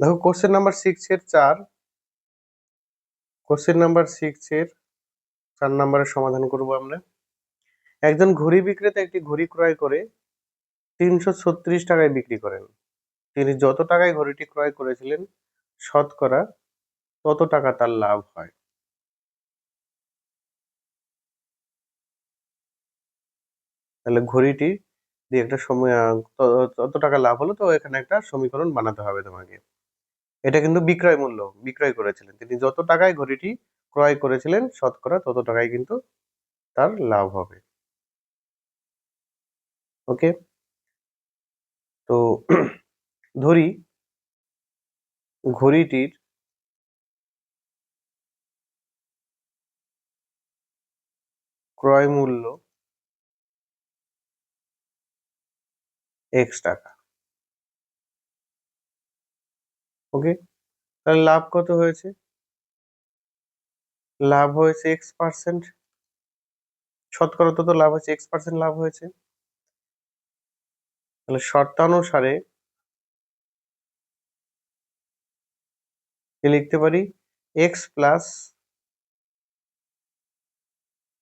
দেখো question number 4 নম্বরের সমাধান করব আমরা। একজন ঘড়ি বিক্রেতা একটি ঘড়ি ক্রয় করে 336 টাকায় বিক্রি করেন। তিনি যত টাকায় ঘড়িটি ক্রয় করেছিলেন শতকরা তত টাকা তার লাভ হয়। তাহলে ঘড়িটি দিয়ে একটা সময় তত টাকা লাভ হলো, তো এখানে একটা সমীকরণ বানাতে হবে তোমাকে। এটা কিন্তু বিক্রয় করেছিলেন, তিনি যত টাকায় ঘড়িটি ক্রয় করেছিলেন শতকরা তত টাকায় কিন্তু তার লাভ হবে। ওকে, তো ধরি ঘড়িটির ক্রয় মূল্য এক্স টাকা। ওকে, তাহলে লাভ কত হয়েছে? লাভ হয়েছে x%। শতকরা তত লাভ হয়েছে, x% লাভ হয়েছে। তাহলে শর্তানুসারে কি লিখতে পারি? x plus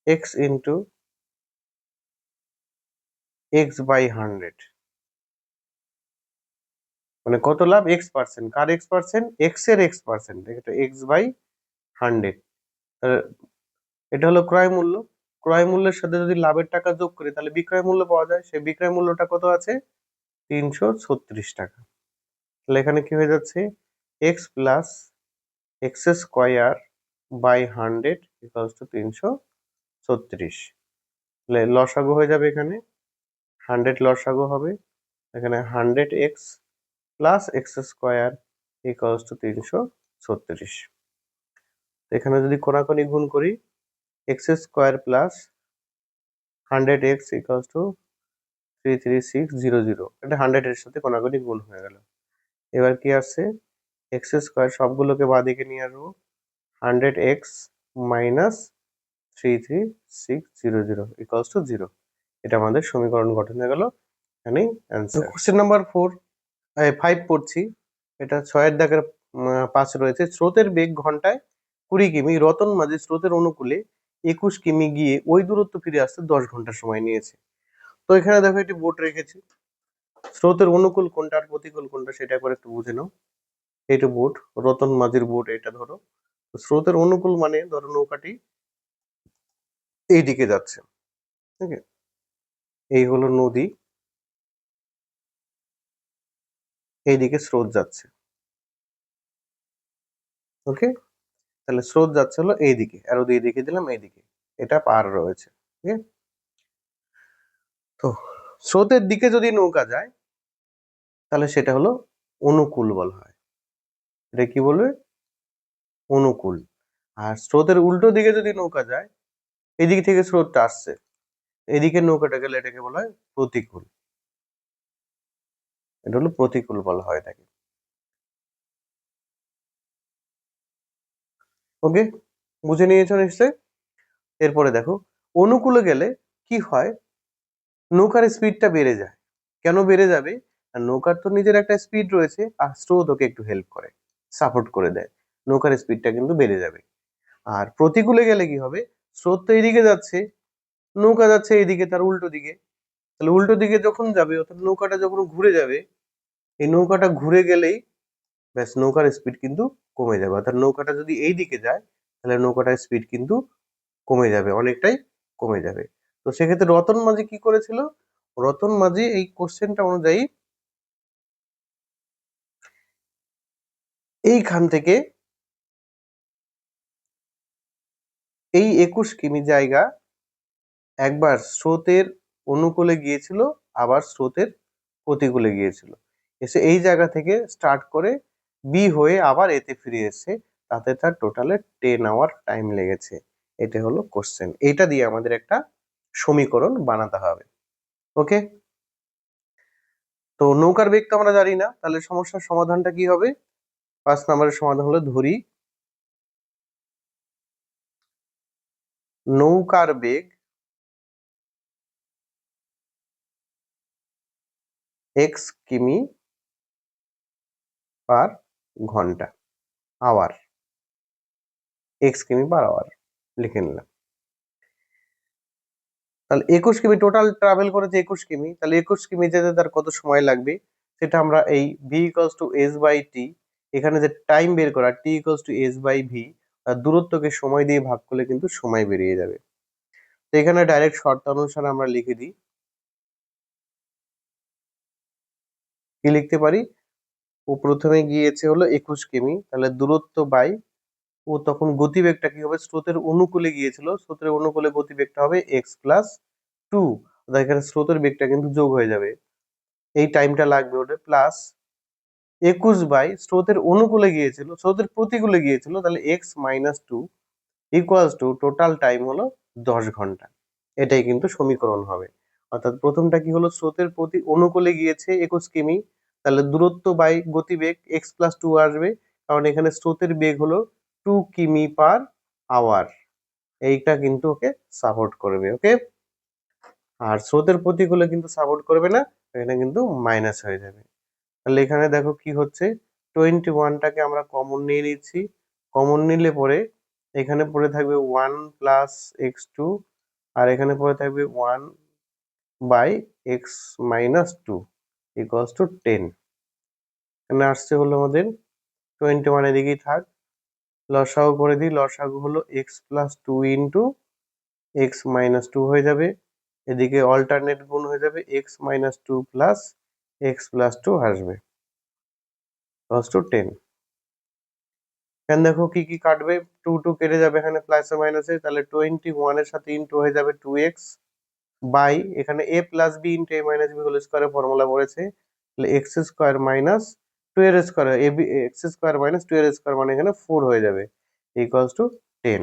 x into x by 100, মানে কত লাভ? x%। কার x%? x এর x%, এটা x বাই 100। এটা হলো ক্রয় মূল্য। ক্রয় মূল্যের সাথে যদি লাভের টাকা যোগ করি তাহলে বিক্রয় মূল্য পাওয়া যায়। সেই বিক্রয় মূল্যটা কত আছে? 336 টাকা। তাহলে এখানে কি হয়ে যাচ্ছে? x plus x square by 100 equals to 336। তাহলে লসাগু হয়ে যাবে, এখানে 100 লসাগু হবে, এখানে 100x plus x square equals to 336। এখানে যদি কোনাকুনি গুণ করি, x square plus 100x equals to 33600, এটা 100 এর সাথে কোনাকুনি গুণ হয়ে গেল। এবার কি আসছে? এক্স স্কোয়ার সবগুলোকে বাঁদিকে নিয়ে আসবো, 100x মাইনাস 33600 ইকুয়ালস টু 0। এটা আমাদের সমীকরণ গঠন হয়ে গেল। এখানেই অ্যান্সার। কোশ্চেন নাম্বার 5 পড়ছি। এটা 6 দাগের 5 রয়েছে। স্রোতের বেগ ঘন্টায় 20 কিমি, রতন মাঝি স্রোতের অনুকূলে 21 কিমি গিয়ে ওই দূরত্ব ফিরে আসতে 10 ঘন্টা সময় নিয়েছে। তো এখানে দেখো একটি বোর্ড রেখেছি, স্রোতের অনুকূল কোনটা আর প্রতিকূল কোনটা সেটা একবার একটু বুঝে নাও। এইটা বোর্ড, রতন মাঝির বোর্ড, এটা ধরো। স্রোতের অনুকূল মানে ধরো নৌকাটি এইদিকে যাচ্ছে, ঠিক আছে? এই হলো নদী, এইদিকে স্রোত যাচ্ছে। ওকে, তাহলে স্রোত যাচ্ছে হলো এইদিকে, অ্যারো দিয়ে দেখিয়ে দিলাম এইদিকে, এটা পার রয়েছে। ঠিক আছে, তো স্রোতের দিকে যদি নৌকা যায় তাহলে সেটা হলো অনুকূল বলা হয়। এটা কি বলবে? অনুকূল। আর স্রোতের উল্টো দিকে যদি নৌকা যায়, এদিক থেকে স্রোতটা আসছে, এদিকে নৌকাটা গেলে এটাকে বলা হয় প্রতিকূল। এটা হলো প্রতিকূল বলা হয় এটাকে। ওকে, বুঝে নিয়েছো নিশ্চয়? এরপরে দেখো, অনুকূলে গেলে কি হয়? নৌকার স্পিডটা বেড়ে যায়। কেন বেড়ে যাবে? আর নৌকার তো নিজের একটা স্পিড রয়েছে, আর স্রোত ওকে একটু হেল্প করে, সাপোর্ট করে দেয়, নৌকার স্পিডটা কিন্তু বেড়ে যাবে। আর প্রতিকূলে গেলে কি হবে? স্রোত তো এইদিকে যাচ্ছে, নৌকা যাচ্ছে এইদিকে তার উল্টো দিকে। তাহলে উল্টো দিকে যখন যাবে, অর্থাৎ নৌকাটা যখন ঘুরে যাবে, এই নৌকাটা ঘুরে গেলেই ব্যাস নৌকার স্পিড কিন্তু কমে যাবে। অর্থাৎ নৌকাটা যদি এই দিকে যায় তাহলে নৌকাটার স্পিড কিন্তু কমে যাবে, অনেকটাই কমে যাবে। তো সেক্ষেত্রে রতন মাঝি কি করেছিল? রতন মাঝি এই কোশ্চেনটা অনুযায়ী এইখান থেকে এই 21 কিমি জায়গা একবার স্রোতের অনুকূলে গিয়েছিল, আবার স্রোতের প্রতিকূলে গিয়েছিল, এসে এই জায়গা থেকে স্টার্ট করে বি হয়ে আবার এতে ফিরে এসে, তাতে তার টোটালে 10 আওয়ার টাইম লেগেছে। এটা হলো কোশ্চেন, এইটা দিয়ে আমাদের একটা সমীকরণ বানাতে হবে। ওকে, তো নৌকার বেগ তো আমরা জানি না, তাহলে সমস্যার সমাধানটা কি হবে? 5 নম্বরের সমাধান হলো, ধরি নৌকার বেগ x কিমি পার ঘন্টা, আওয়ার, এক্স কিমি পার আওয়ার লিখে নিলাম। তাহলে 21 কিমি টোটাল ট্রাভেল করেছে 21 কিমি, তাহলে 21 কিমি যেতে তার কত সময় লাগবে সেটা আমরা এই V equals to S by T, এখানে যে টাইম বের করা T equals to S by V, আর দূরত্বকে সময় দিয়ে ভাগ করলে কিন্তু সময় বেরিয়ে যাবে। তো এখানে ডাইরেক্ট শর্ত অনুসারে আমরা লিখে দিই, কি লিখতে পারি, ও প্রথমে গিয়েছে হলো 21 কিমি, তাহলে দূরত্ব বাই ও তখন গতিবেগটা কি হবে, স্রোতের অনুকূলে গিয়েছিল, স্রোতের অনুকূলে গতিবেগটা হবে এক্স প্লাস টু, এখানে স্রোতের বেগটা কিন্তু যোগ হয়ে যাবে, এই টাইমটা লাগবে ওটা, প্লাস 21 বাই স্রোতের অনুকূলে গিয়েছিল, স্রোতের প্রতিকূলে গিয়েছিল, তাহলে x minus two equals to total time হলো 10 ঘন্টা। এটাই কিন্তু সমীকরণ হবে। অর্থাৎ প্রথমটা কি হলো, স্রোতের প্রতি অনুকূলে গিয়েছে 21 কিমি, তাহলে দূরত্ব বাই গতিবেগ এক্স প্লাস টু আসবে, কারণ এখানে স্রোতের বেগ হলো 2 কিমি পার আওয়ার, এইটা কিন্তু ওকে সাপোর্ট করবে। ওকে, আর স্রোতের প্রতিকূলে কিন্তু সাপোর্ট করবে না, এখানে কিন্তু মাইনাস হয়ে যাবে। তাহলে এখানে দেখো কি হচ্ছে, 21টাকে আমরা কমন নিয়ে নিচ্ছি, কমন নিলে পরে এখানে পড়ে থাকবে 1 প্লাস এক্স টু, আর এখানে পড়ে থাকবে 1 by x minus two equals to 10। এখানে আসছে হলো আমাদের 21 এদিকেই থাক, লসাগু করে দিই, লসাগু হলো x plus two into x minus two হয়ে যাবে, এদিকে অল্টারনেট গুণ হয়ে যাবে, x minus two plus x plus two আসবে ইকুয়ালস টু 10। এখানে দেখো কি কি কাটবে, টু টু কেটে যাবে এখানে প্লাসে মাইনাসে, তাহলে 21 এর সাথে ইন্টু হয়ে যাবে 2x বাই এখানে a plus B into a minus B whole স্কোয়ারের ফর্মুলা পড়েছে, তাহলে এক্স স্কোয়ার মাইনাস টু এর square, A B X square minus two এর স্কোয়ার মানে এখানে 4 হয়ে যাবে ইকুয়ালস টু 10।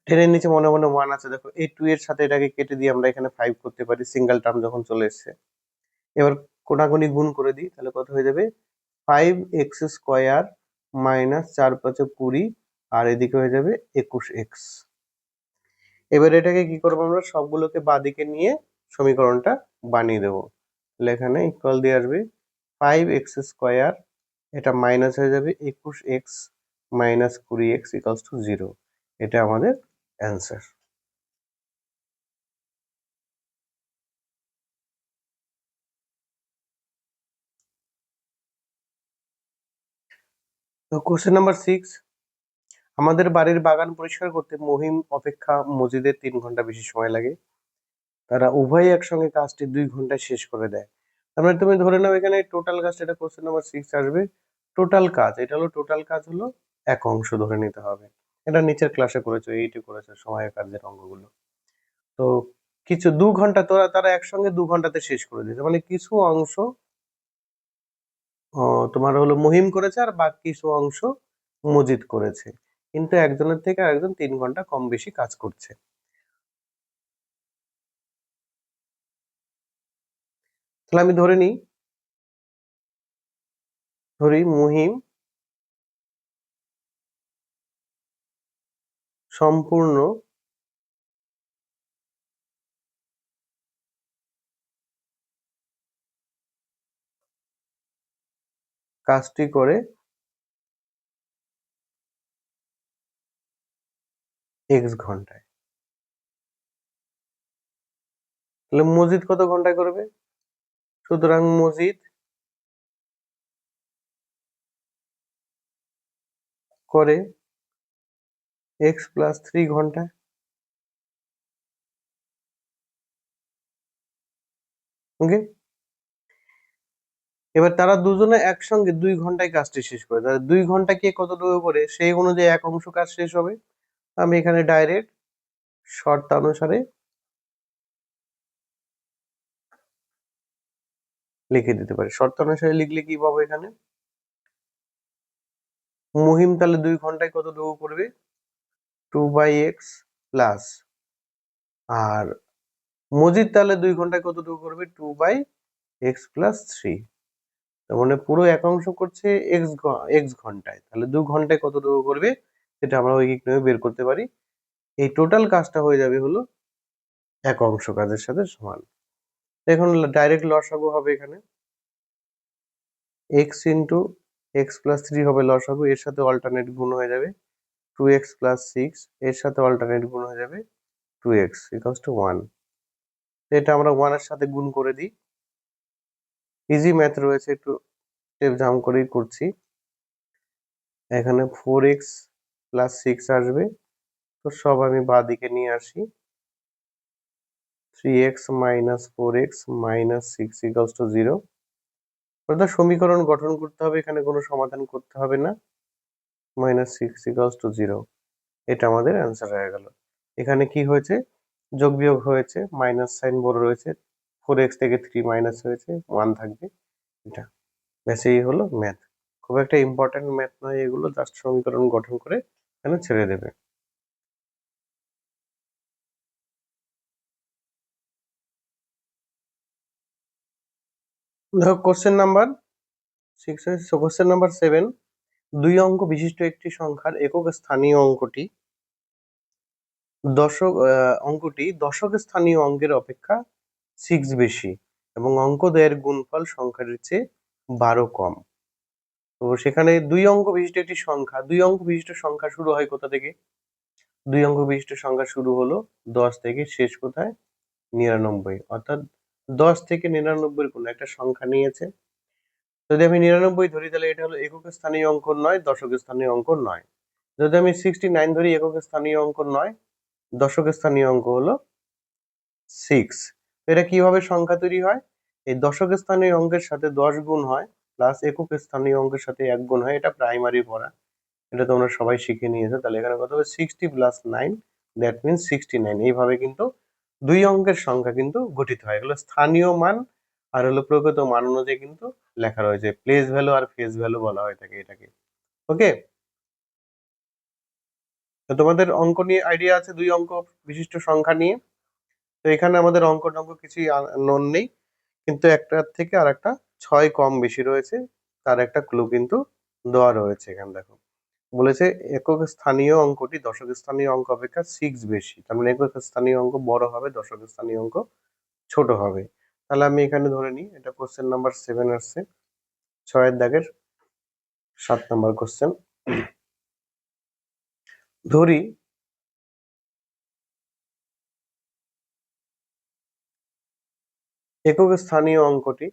10 এর নিচে মনে মনে 1 আছে, দেখো এই 2 এর সাথে এটাকে কেটে দিয়ে আমরা এখানে 5 করতে পারি, সিঙ্গেল টার্ম যখন চলে এসেছে। এবার কোনাকুনি গুণ করে দিই, তাহলে কত হয়ে যাবে, 5x স্কোয়ার মাইনাস 4 5 20, আর এদিকে হয়ে যাবে 21x। এবার এটাকে কি করবো, আমরা সবগুলোকে বাঁদিকে নিয়ে সমীকরণটা বানিয়ে দেবো, তাহলে এখানে ইকুয়াল দিয়ে আসবে 5x স্কোয়ার, এটা মাইনাস হয়ে যাবে 21x minus 20x equals to 0, এটা আমাদের অ্যান্সার। তো কোশ্চেন নাম্বার 6, আমাদের বাড়ির বাগান পরিষ্কার করতে মহিম অপেক্ষা মজিদের 3 ঘন্টা বেশি সময় লাগে, তারা উভয়ই একসঙ্গে কাজটি 2 ঘন্টায় শেষ করে দেয়। তার মানে তুমি ধরে নাও এখানে টোটাল কাজ, এটা কোশ্চেন নাম্বার 6 আসবে, টোটাল কাজ, এটা হলো টোটাল কাজ হলো 1 অংশ ধরে নিতে হবে। এটা নিচের ক্লাসে করেছো, এইটে করেছো সময় কাজের অঙ্কগুলো। তো কিছু 2 ঘন্টা তারা একসঙ্গে 2 ঘন্টাতে শেষ করে দিয়েছে, মানে কিছু অংশ তোমার হলো মহিম করেছে আর বাকি কিছু অংশ মজিদ করেছে, কিন্তু একজনের থেকে আরেকজন 3 ঘন্টা কম বেশি কাজ করছে। তাহলে আমি ধরি মহিম সম্পূর্ণ কাজটি করে এক্স ঘন্টায়, তাহলে মজিদ কত ঘন্টায় করবে, সুতরাং মজিদ করে এক্স প্লাস 3 ঘন্টায়। ওকে, এবার তারা দুজনে একসঙ্গে 2 ঘন্টায় কাজটি শেষ করে, তাহলে 2 ঘন্টা কে কতটুকু করে সেই অনুযায়ী এক অংশ কাজ শেষ হবে। আমি এখানে ডাইরেক্ট শর্তানুসারে লিখে দিতে পারি, শর্তানুসারে লিখলে কি পাবো, এখানে মহিম তাহলে 2 ঘন্টায় কতটুকু করবে 2/x প্লাস, আর মজিদ তাহলে 2 ঘন্টায় কতটুকু করবে 2/x প্লাস 3, তার মানে পুরো এক অংশ করছে এক্স ঘন্টায়, তাহলে 2 ঘন্টায় কতটুকু করবে সেটা আমরা ঐকিক নিয়মে বের করতে পারি। এই টোটাল কাজটা হয়ে যাবে হলো এক অংশ কাজের সাথে সমান। এখন ডাইরেক্ট লসাগু হবে এখানে, x into x plus three হবে লসাগু, এর সাথে অল্টারনেট গুণ হয়ে যাবে 2x প্লাস 6, এর সাথে অল্টারনেট গুণ হয়ে যাবে 2x ইকুয়ালস টু 1। এটা আমরা 1 এর সাথে গুণ করে দিই। ইজি ম্যাথ রয়েছে, একটু স্টেপ জাম্প করেই করছি। এখানে 4x প্লাস 6 আসবে, তো সব আমি বাঁ দিকে নিয়ে আসি। 3x minus 4x minus 6 equals to 0। অর্থাৎ সমীকরণ গঠন করতে হবে, এখানে কোনো সমাধান করতে হবে না। মাইনাস 6 ইকুয়ালস টু 0, এটা আমাদের অ্যান্সার হয়ে গেল। এখানে কি হয়েছে, যোগ বিয়োগ হয়েছে, মাইনাস সাইন বড় রয়েছে, 4x থেকে 3 মাইনাস হয়েছে, 1 থাকবে। এটা ব্যাস, এই হলো ম্যাথ। খুব একটা ইম্পর্টেন্ট ম্যাথ নয় এগুলো, জাস্ট সমীকরণ গঠন করে এখানে ছেড়ে দেবে। দেখো কোশ্চেন নাম্বার 6, কোশ্চেন নাম্বার 7, 2 অঙ্ক বিশিষ্ট একটি সংখ্যার একক স্থানীয় অঙ্কটি দশক স্থানীয় অঙ্কের অপেক্ষা 6 বেশি এবং অঙ্ক দ্বয়ের গুণফল সংখ্যাটির চেয়ে 12 কম। তো সেখানে 2 অঙ্ক বিশিষ্ট একটি সংখ্যা, 2 অঙ্ক বিশিষ্ট সংখ্যা শুরু হয় কোথা থেকে? 2 অঙ্ক বিশিষ্ট সংখ্যা শুরু হলো 10 থেকে, শেষ কোথায়? 99। অর্থাৎ 10 থেকে 99 কোনো একটা সংখ্যা নিয়েছে। যদি আমি 99 ধরি তাহলে এটা হলো একক স্থানীয় অঙ্ক নয়, দশক স্থানীয় অঙ্ক নয়। যদি আমি 69 ধরি, একক স্থানীয় অঙ্ক নয়, দশক স্থানীয় অঙ্ক হলো 6। এটা কিভাবে সংখ্যা তৈরি হয়? এই দশক স্থানীয় অঙ্কের সাথে 10 গুণ হয়, প্লাস একক স্থানীয় অঙ্কের সাথে 1 গুণ হয়। এটা প্রাইমারি পড়া, এটা তোমরা সবাই শিখে নিয়েছো। তাহলে এখানে কত হবে? 60 প্লাস 9, দ্যাট মিনস 69। এইভাবে কিন্তু 2 অঙ্কের সংখ্যা কিন্তু গঠিত হয়। এগুলো স্থানীয় মান আর হলো প্রকৃত মান অনুযায়ী কিন্তু লেখা রয়েছে। প্লেস ভ্যালু আর ফেস ভ্যালু বলা হয়ে থাকে এটাকে। ওকে, তো তোমাদের অঙ্ক নিয়ে আইডিয়া আছে 2 অঙ্ক বিশিষ্ট সংখ্যা নিয়ে। তো এখানে আমাদের অঙ্ক টঙ্ক কিছুই নোন নেই, কিন্তু একটার থেকে আর একটা 6 কম বেশি রয়েছে, তার একটা ক্লু কিন্তু দেওয়া রয়েছে। এখানে দেখো বলেছে একক স্থানীয় অঙ্কটি দশক স্থানীয় অঙ্ক অপেক্ষা 6 বেশি, তার মানে একক স্থানীয় অঙ্ক বড় হবে, দশক স্থানীয় অঙ্ক ছোট হবে। তাহলে আমি এখানে ধরে নিই, এটা কোশ্চেন নাম্বার 7 আসছে, 6 এর দাগের 7 নাম্বার কোশ্চেন। ধরি একক স্থানীয় অঙ্কটি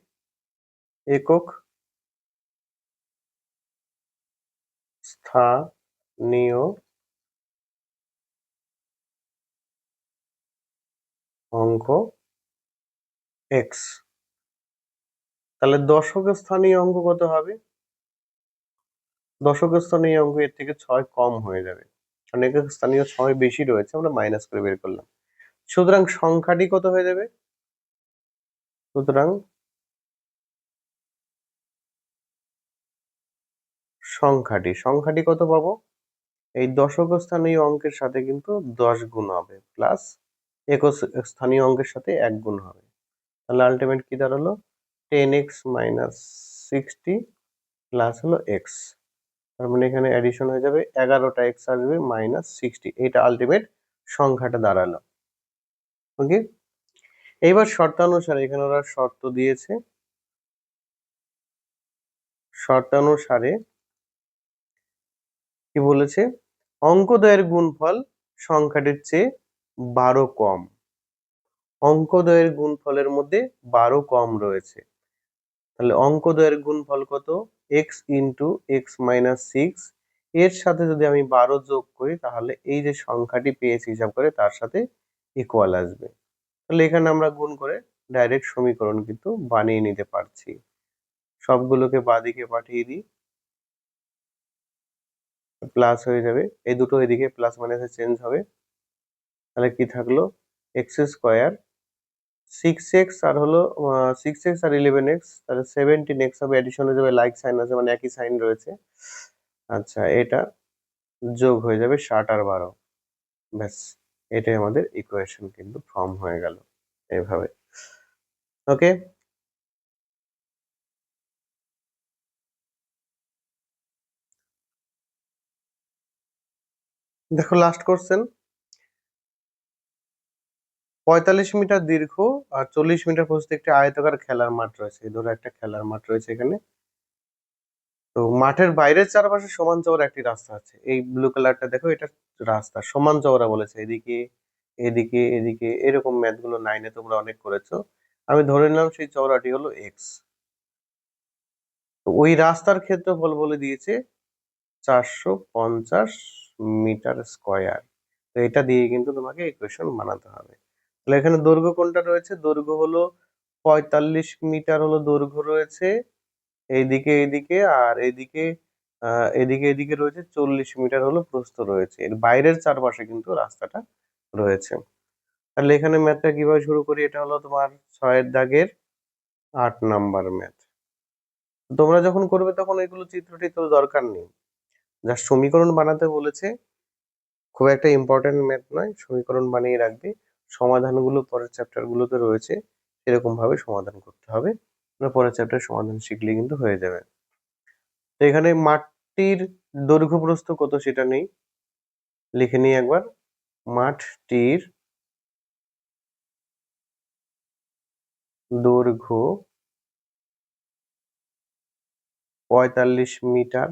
একক স্থানীয় অঙ্ক x। তাহলে দশক স্থানীয় অঙ্ক কত হবে? দশক স্থানীয় অঙ্ক এর থেকে 6 কম হয়ে যাবে, কারণ একক স্থানীয় 6 বেশি রয়েছে, আমরা মাইনাস করে বের করলাম। সুতরাং সংখ্যাটি কত হয়ে যাবে? সুতরাং সংখ্যাটি কত পাবো? এই দশক স্থানীয় অঙ্কের সাথে কিন্তু 10 গুণ হবে, প্লাস একক স্থানীয় অঙ্কের সাথে 1 গুণ হবে। তাহলে আলটিমেট কি দাঁড়ালো? 10x মাইনাস 60 প্লাস হলো x। তার মানে এখানে অ্যাডিশন হয়ে যাবে, 11টা x আসবে মাইনাস 60। এটা আলটিমেট সংখ্যাটা দাঁড়ালো। ওকে, এইবার শর্তানুসারে এখানে ওরা শর্ত দিয়েছে, শর্তানুসারে কি বলেছে? অঙ্কদ্বয়ের গুণফল সংখ্যাটির চেয়ে 12 কম। অঙ্কদ্বয়ের গুণফলের মধ্যে 12 কম রয়েছে। তাহলে অঙ্কদ্বয়ের গুণফল কত? x ইন্টু এক্স মাইনাস 6, এর সাথে যদি আমি 12 যোগ করি তাহলে এই যে সংখ্যাটি পেয়েছি হিসাব করে তার সাথে ইকুয়াল আসবে। তাহলে এখানে আমরা গুণ করে ডাইরেক্ট সমীকরণ কিন্তু বানিয়ে নিতে পারছি। সবগুলোকে বাঁদিকে পাঠিয়ে দিই, প্লাস হয়ে যাবে, এই দুটো এদিকে প্লাস মাইনাসে চেঞ্জ হবে। তাহলে কি থাকলো? এক্স স্কোয়ার 6x আর হলো 6x আর 11x, তাহলে 17x হবে, এডিশন হয়ে যাবে, লাইক সাইন আছে মানে একই সাইন রয়েছে। আচ্ছা, এটা যোগ হয়ে যাবে 60 আর 12। ব্যাস, এটাই আমাদের ইকুয়েশন কিন্তু ফর্ম হয়ে গেল এইভাবে। ওকে, দেখো লাস্ট কোশ্চেন। 45 মিটার দীর্ঘ আর 40 মিটার প্রস্থ একটি আয়তাকার খেলার মাঠ রয়েছে। ধরো একটা খেলার মাঠ রয়েছে এখানে, তো মাঠের বাইরের চারপাশে সমান চওড়া একটি রাস্তা আছে, এই ব্লু কালারটা দেখো, এটা রাস্তা সমান চওড়া বলেছে, এদিকে এদিকে এদিকে, এরকম ম্যাথ গুলো 9-এ তোমরা অনেক করেছো। আমি ধরে নিলাম সেই চওড়াটি হলো এক্স। তো ওই রাস্তার ক্ষেত্রফল বলে দিয়েছে 450 মিটার স্কয়ার। তো এটা দিয়ে কিন্তু তোমাকে ইকুয়েশন বানাতে হবে। তাহলে এখানে দৈর্ঘ্য কোনটা রয়েছে, দৈর্ঘ্য হলো 45 মিটার হলো দৈর্ঘ্য রয়েছে এইদিকে এইদিকে, আর এদিকে এদিকে এদিকে রয়েছে 40 মিটার হলো প্রস্থ রয়েছে, এর বাইরের চারপাশে কিন্তু রাস্তাটা রয়েছে। তাহলে এখানে ম্যাথটা কিভাবে শুরু করি, এটা হলো তোমার 6-এর দাগের 8 নাম্বার ম্যাথ। তোমরা যখন করবে তখন এগুলো চিত্রটি তো দরকার নেই, যা সমীকরণ বানাতে বলেছে, খুব একটা ইম্পর্টেন্ট ম্যাথ নয়, সমীকরণ বানিয়ে রাখবে, সমাধানগুলো পরের চ্যাপ্টার গুলোতে রয়েছে, এরকম ভাবে সমাধান করতে হবে, পরের চ্যাপ্টার সমাধান শিখলে কিন্তু হয়ে যাবে। তো এখানে মাঠটির দৈর্ঘ্য প্রস্থ কত সেটা নেই, লিখে নিই একবার। মাঠটির দৈর্ঘ্য 45 মিটার,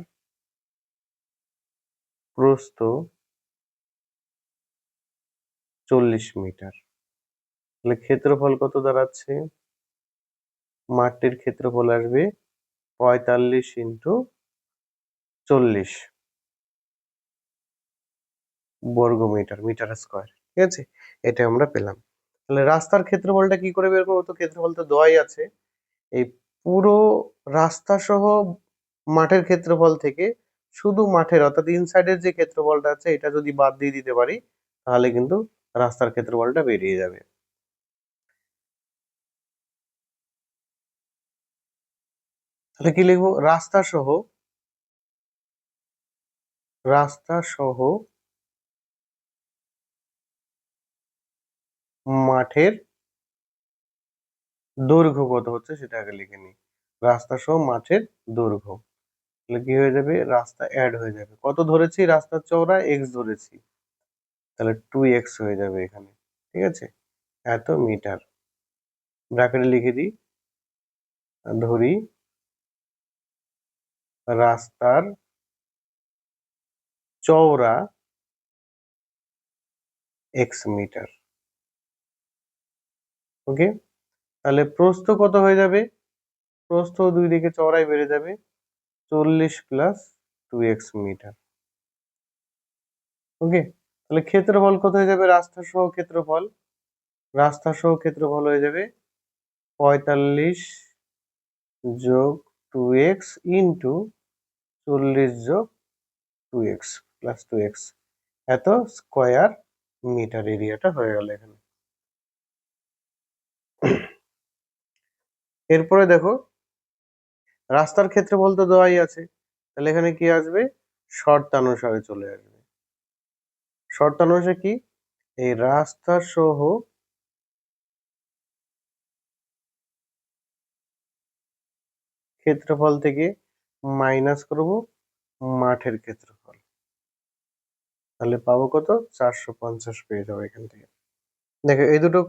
প্রস্থ 40 মিটার। তাহলে ক্ষেত্রফল কত দাঁড়াচ্ছে, মাঠটির ক্ষেত্রফল আসবে 45 × 40 বর্গমিটার, মিটার স্কয়ার, ঠিক আছে, এটা আমরা পেলাম। তাহলে রাস্তার ক্ষেত্রফলটা কি করে বের করবো, তো ক্ষেত্রফল তো দেওয়াই আছে, এই পুরো রাস্তা সহ মাঠের ক্ষেত্রফল থেকে শুধু মাঠের অর্থাৎ ইনসাইডের যে ক্ষেত্রফলটা আছে এটা যদি বাদ দিয়ে দিতে পারি, তাহলে কিন্তু রাস্তার ক্ষেত্রফলটা বেরিয়ে যাবে। তাহলে কি লিখবো, রাস্তা সহ মাঠের দৈর্ঘ্য কত হচ্ছে সেটা আগে লিখে নিই। রাস্তা সহ মাঠের দৈর্ঘ্য, তাহলে কি হয়ে যাবে, রাস্তা অ্যাড হয়ে যাবে, কত ধরেছি, রাস্তার চওড়া এক্স ধরেছি, তাহলে 2x হয়ে যাবে এখানে, ঠিক আছে, এত মিটার, ব্র্যাকেটে লিখে দিই, ধরি রাস্তার চওড়া এক্স মিটার। ওকে, তাহলে প্রস্থ কত হয়ে যাবে, প্রস্থ দুই দিকে চওড়াই বেড়ে যাবে, 40 + 2x মিটার। ওকে, তাহলে ক্ষেত্রফল কত হয়ে যাবে, রাস্তা সহ ক্ষেত্রফল, রাস্তা সহ ক্ষেত্রফল হয়ে যাবে 45 + 2x ইন্টু 40 + 2x + 2x, এত স্কয়ার মিটার এরিয়াটা হয়ে গেল এখানে। এরপরে দেখো রাস্তার ক্ষেত্রফল তো দেওয়াই আছে, তাহলে এখানে কি আসবে, শর্তানুসারে চলে আসবে। শর্তানুসারে কি, এই রাস্তা সহ ক্ষেত্রফল থেকে মাইনাস করব মাঠের ক্ষেত্রফল, তাহলে পাবো কত, 450 পেয়ে যাবো এখান থেকে। দেখো এই দুটো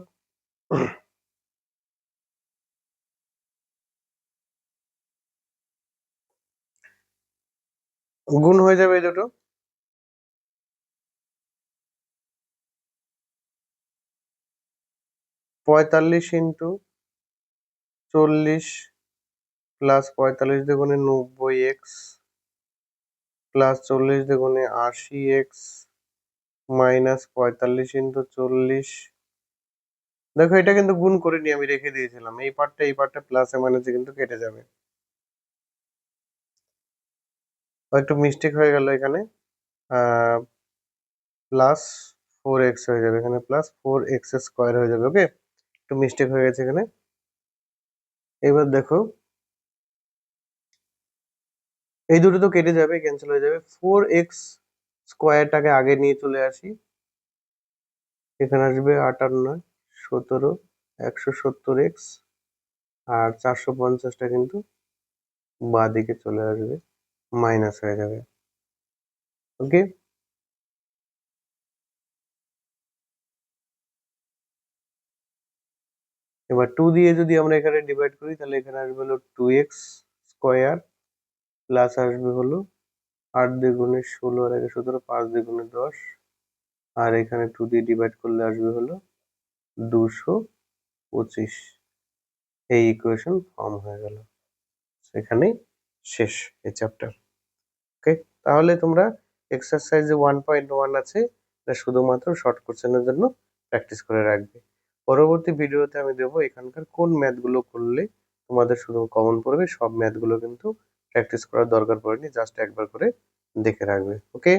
গুণ হয়ে যাবে, এই দুটো 45 × 40 প্লাস 45 দুগুণে 90x প্লাস 40 দুগুণে 80x মাইনাস 45 × 40। দেখো এটা কিন্তু গুণ করিনি, আমি রেখে দিয়েছিলাম, এই পার্টটা প্লাসে মাইনাসে কিন্তু কেটে যাবে, একটু মিস্টেক হয়ে গেল এখানে, প্লাস 4x হয়ে যাবে এখানে, প্লাস 4x² হয়ে যাবে। ওকে, একটু মিস্টেক হয়ে গেছে এখানে। এবার দেখো এই দুটো তো কেটে যাবে, ক্যান্সেল হয়ে যাবে, 4x² আগে নিয়ে চলে আসি, এখানে আসবে 58 17 170x, আর 450টা কিন্তু বাঁ দিকে চলে আসবে, মাইনাস হয়ে যাবে। ওকে, এবার 2 দিয়ে যদি আমরা এখানে ডিভাইড করি তাহলে এখানে আসবে হলো 2x² প্লাস আসবে হলো 8 দ্বিগুণে 16 আর 17, 5 দ্বিগুণে 10, আর এখানে 2 দিয়ে ডিভাইড করলে আসবে হলো 225। এই ইকুয়েশন ফর্ম হয়ে গেল। এখানেই শেষ এই চ্যাপ্টার। ওকে, তাহলে তোমরা এক্সারসাইজে 1.1 আছে, এটা শুধুমাত্র শর্ট কোশ্চেনের জন্য প্র্যাকটিস করে রাখবে। পরবর্তী ভিডিওতে আমি দেবো এখানকার কোন ম্যাথগুলো করলে তোমাদের শুধু কমন পড়বে, সব ম্যাথগুলো কিন্তু প্র্যাকটিস করার দরকার পড়েনি, জাস্ট একবার করে দেখে রাখবে। ওকে।